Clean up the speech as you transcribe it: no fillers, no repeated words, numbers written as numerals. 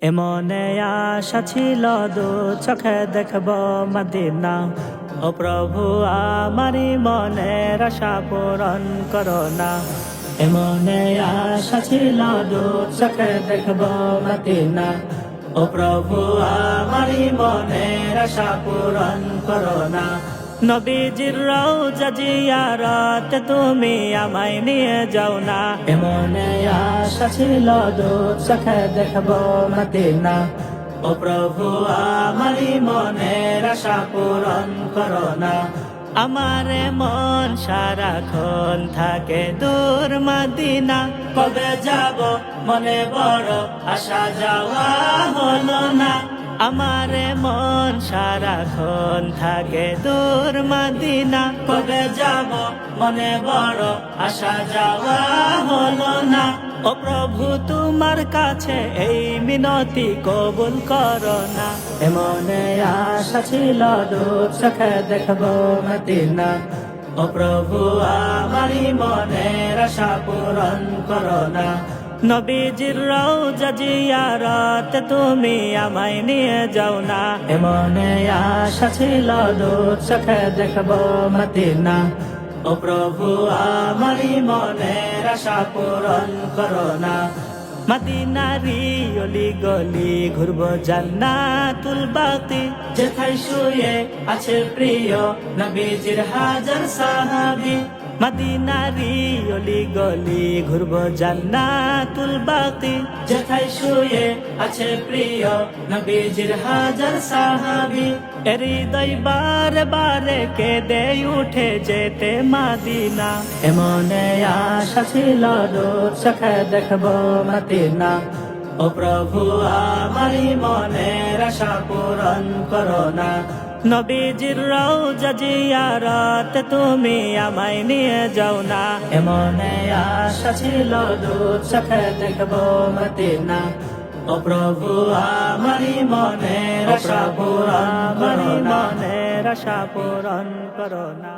এমনে আশা ছিল দু চোখে দেখব মদিনা। ও প্রভু আমারি মনের আশা পূরণ করো না। এমনে আশা ছিল দু চোখে দেখব মদিনা। ও প্রভু আমারি মনের আশা পূরণ করো না। নবীজির রওজা জিয়ারত তুমি আমায় নিয়ে যাও না। এমনে আশা ছিল দু চোখে দেখব মদিনা। ও প্রভু আমারি মনের আশা পূরণ করো না। আমার মন সারাক্ষণ থাকে দূর মদিনা। কবে যাব মনে বড় আশা যাওয়া হলো না। আমার মন সারাক্ষণ থাকে দূর মদিনা। কবে যাব মনে বড় আশা যাওয়া হলো না। ও প্রভু তোমার কাছে এই মিনতি কবুল করো না। এমনে আশা ছিল দু চোখে দেখব মদিনা। ও প্রভু আমারি মনের আশা পূরণ করো না। নবীজির রওজা জিয়ারত তুমি আমায় নিয়ে যাও না। এমনে আশা ছিল দু চোখে দেখব মদিনা। ও প্রভু আমারি মনের আশা পূরণ করো না। মদিনারি অলি গলি ঘুরব জান্নাতুল বাকি। যেথায় শুয়ে আছে প্রিয় নবীজির হাজার সাহাবী। মদিনারি অলি গলি ঘুরব জান্নাতুল বাকি। যেথায় শুয়ে আছে প্রিয় নবীজির হাজার সাহাবী। হৃদয় বারে বারে কেঁদে উঠে যেতে মদিনা। এমনে আশা ছিল দু চোখে দেখব মদিনা। ও প্রভু আমারি মনের আশা পূরণ করো না। নবীজির রওজা জিয়ারত তুমি আমায় নিয়ে যাও না। এমনে আশা ছিল দু চোখে দেখব মদিনা। ও প্রভু আমারি মনের আশা পূরণ করো না। মনের আশা পূরণ করো না।